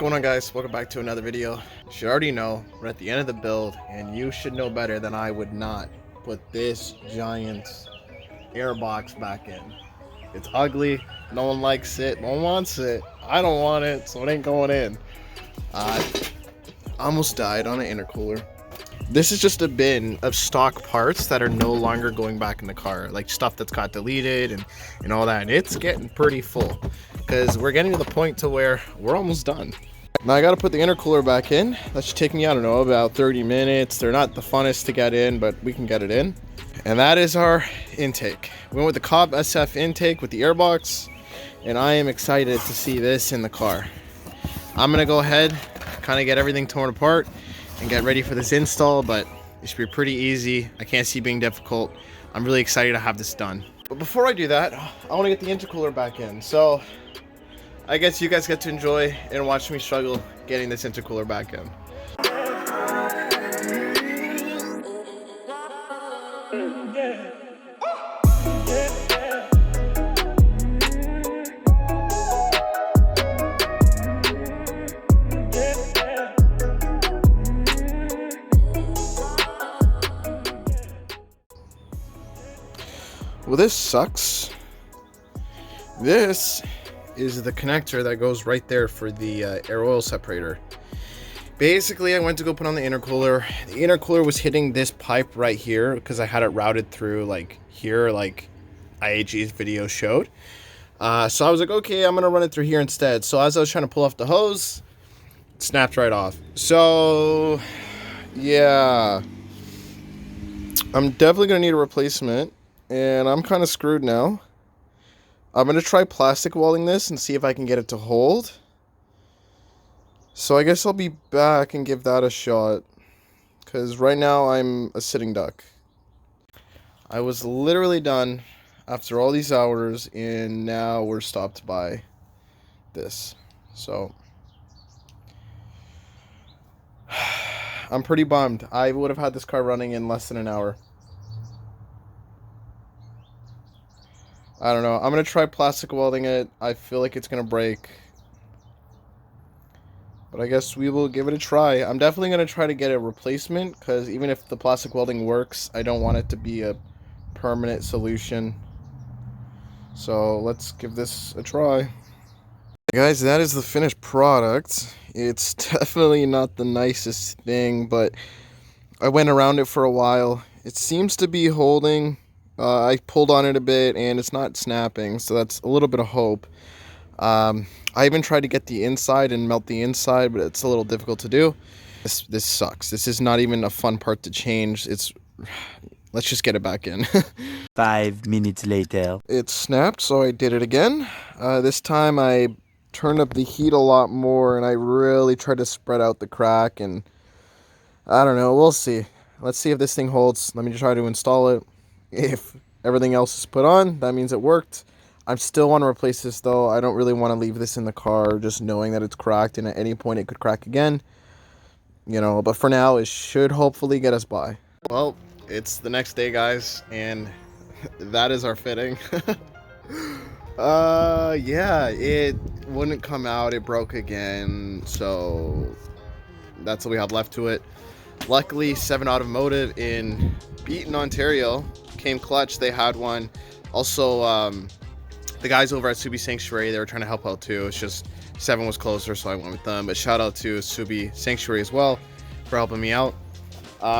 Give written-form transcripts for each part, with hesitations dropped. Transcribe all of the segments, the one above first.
going on, guys? Welcome back to another video. You should already know we're at the end of the build, and you should know better than I would not put this giant air box back in. It's ugly, no one likes it, no one wants it. I don't want it, so it ain't going in. I almost died on an intercooler. This is just a bin of stock parts that are no longer going back in the car, like stuff that's got deleted and all that. And it's getting pretty full because we're getting to the point to where we're almost done. Now I got to put the intercooler back in. That should take me, I don't know, about 30 minutes. They're not the funnest to get in, but we can get it in. And that is our intake. We went with the COBB SF Intake with the airbox, and I am excited to see this in the car. I'm gonna go ahead, kind of get everything torn apart and get ready for this install, but it should be pretty easy. I can't see it being difficult. I'm really excited to have this done. But before I do that, I want to get the intercooler back in. So I guess you guys get to enjoy and watch me struggle getting this intercooler back in. Well, this sucks. This is the connector that goes right there for the air oil separator. Basically, I went to go put on the intercooler. The intercooler was hitting this pipe right here because I had it routed through like here, like IAG's video showed. So I was like, okay, I'm gonna run it through here instead. So as I was trying to pull off the hose, it snapped right off. So yeah, I'm definitely gonna need a replacement. And I'm kind of screwed now. I'm going to try plastic welding this and see if I can get it to hold. So I guess I'll be back and give that a shot. Because right now I'm a sitting duck. I was literally done after all these hours, and now we're stopped by this. So I'm pretty bummed. I would have had this car running in less than an hour. I don't know. I'm going to try plastic welding it. I feel like it's going to break. But I guess we will give it a try. I'm definitely going to try to get a replacement, because even if the plastic welding works, I don't want it to be a permanent solution. So let's give this a try. Guys, that is the finished product. It's definitely not the nicest thing, but I went around it for a while. It seems to be holding. I pulled on it a bit and it's not snapping, so that's a little bit of hope. I even tried to get the inside and melt the inside, but it's a little difficult to do. This sucks. This is not even a fun part to change. Let's just get it back in. 5 minutes later. It snapped, so I did it again. This time I turned up the heat a lot more and I really tried to spread out the crack, and I don't know, we'll see. Let's see if this thing holds. Let me try to install it. If everything else is put on, that means it worked. I still want to replace this though. I don't really want to leave this in the car just knowing that it's cracked, and at any point it could crack again. You know, but for now it should hopefully get us by. Well, it's the next day, guys, and that is our fitting. Yeah, it wouldn't come out. It broke again, so that's all we have left to it. Luckily, 7 Automotive in Beaton, Ontario came clutch. They had one. Also, the guys over at COBB Sanctuary, they were trying to help out too. It's just 7 was closer, so I went with them. But shout out to COBB Sanctuary as well for helping me out.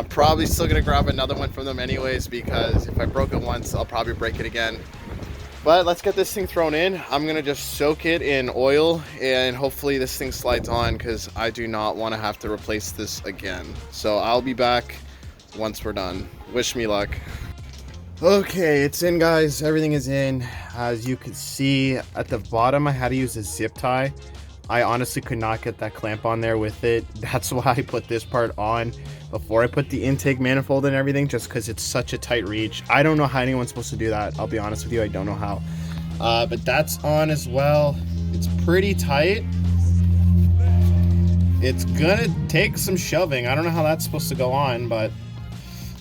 Probably still gonna grab another one from them anyways, because if I broke it once, I'll probably break it again. But let's get this thing thrown in. I'm gonna just soak it in oil and hopefully this thing slides on, because I do not want to have to replace this again. So I'll be back once we're done. Wish me luck. Okay, it's in, guys. Everything is in. As you can see at the bottom, I had to use a zip tie. I honestly could not get that clamp on there with it. That's why I put this part on before I put the intake manifold and everything, just because it's such a tight reach. I don't know how anyone's supposed to do that. I'll be honest with you, I don't know how. But that's on as well. It's pretty tight. It's gonna take some shoving. I don't know how that's supposed to go on, but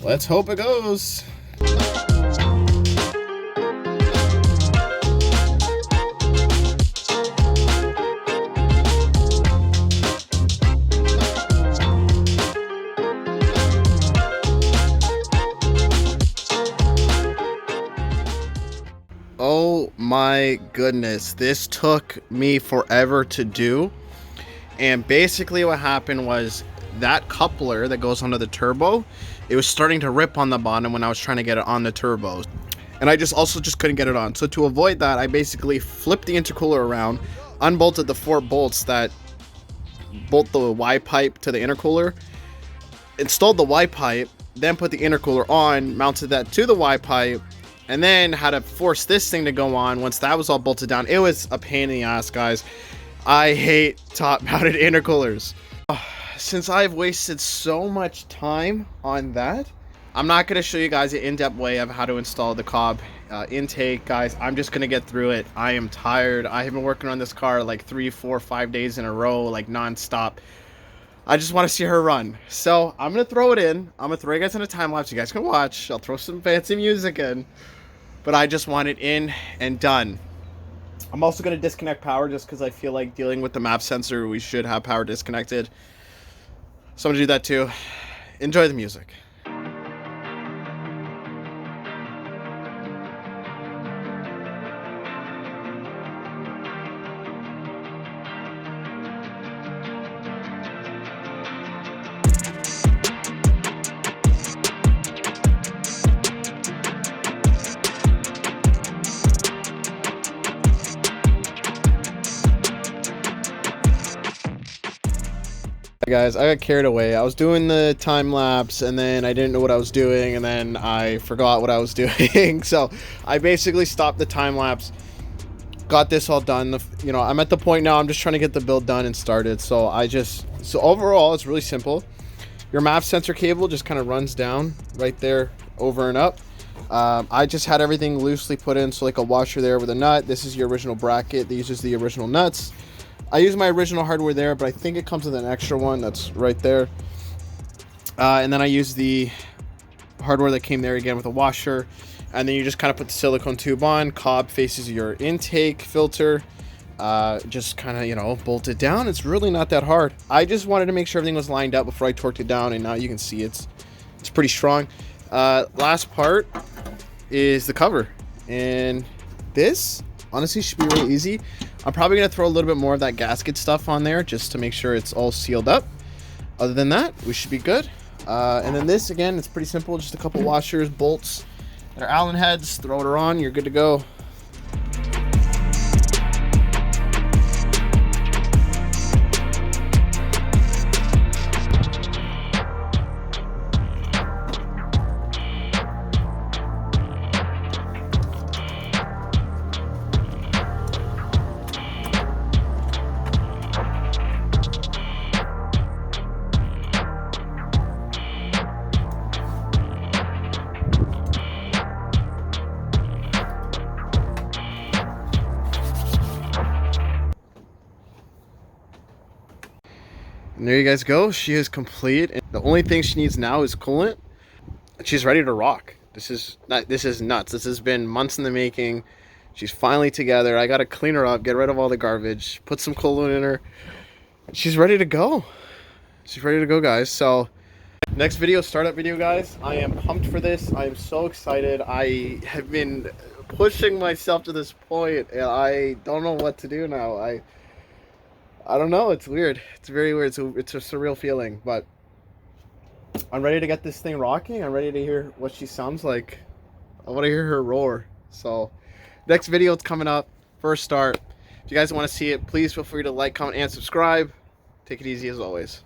let's hope it goes. my goodness, this took me forever to do. And basically what happened was that coupler that goes onto the turbo, it was starting to rip on the bottom when I was trying to get it on the turbo. And I just couldn't get it on. So to avoid that, I basically flipped the intercooler around, unbolted the 4 bolts that bolt the Y pipe to the intercooler, installed the Y pipe, then put the intercooler on, mounted that to the Y pipe, and then had to force this thing to go on. Once that was all bolted down, it was a pain in the ass, guys. I hate top mounted intercoolers. Since I've wasted so much time on that, I'm not going to show you guys an in-depth way of how to install the COBB intake, guys. I'm just going to get through it. I am tired. I have been working on this car like 3, 4, 5 days in a row, like non-stop. I just want to see her run. So I'm going to throw it in. I'm going to throw you guys in a time lapse. You guys can watch. I'll throw some fancy music in. But I just want it in and done. I'm also going to disconnect power just because I feel like dealing with the map sensor, we should have power disconnected. So I'm going to do that too. Enjoy the music. Guys, I got carried away. I was doing the time lapse and then I didn't know what I was doing and then I forgot what I was doing. So I basically stopped the time lapse, got this all done. You know, I'm at the point now, I'm just trying to get the build done and started. So overall, it's really simple. Your map sensor cable just kind of runs down right there, over and up. I just had everything loosely put in, so like a washer there with a nut. This is your original bracket. These are the original nuts. I use my original hardware there, but I think it comes with an extra one that's right there. And then I use the hardware that came there again with a washer. And then you just kind of put the silicone tube on. COBB faces your intake filter. Just kind of, you know, bolt it down. It's really not that hard. I just wanted to make sure everything was lined up before I torqued it down. And now you can see it's pretty strong. Last part is the cover. And this honestly should be really easy. I'm probably going to throw a little bit more of that gasket stuff on there just to make sure it's all sealed up. Other than that, we should be good. And then this, again, it's pretty simple. Just a couple washers, bolts, and our Allen heads. Throw it on. You're good to go. And there you guys go. She is complete. And the only thing she needs now is coolant. She's ready to rock. This is nuts. This has been months in the making. She's finally together. I got to clean her up, get rid of all the garbage, put some coolant in her. She's ready to go. She's ready to go, guys. So next video, startup video, guys. I am pumped for this. I am so excited. I have been pushing myself to this point and I don't know what to do now. I don't know. It's weird. It's very weird. It's a surreal feeling, but I'm ready to get this thing rocking. I'm ready to hear what she sounds like. I want to hear her roar. So next video is coming up. First start. If you guys want to see it, please feel free to like, comment, and subscribe. Take it easy as always.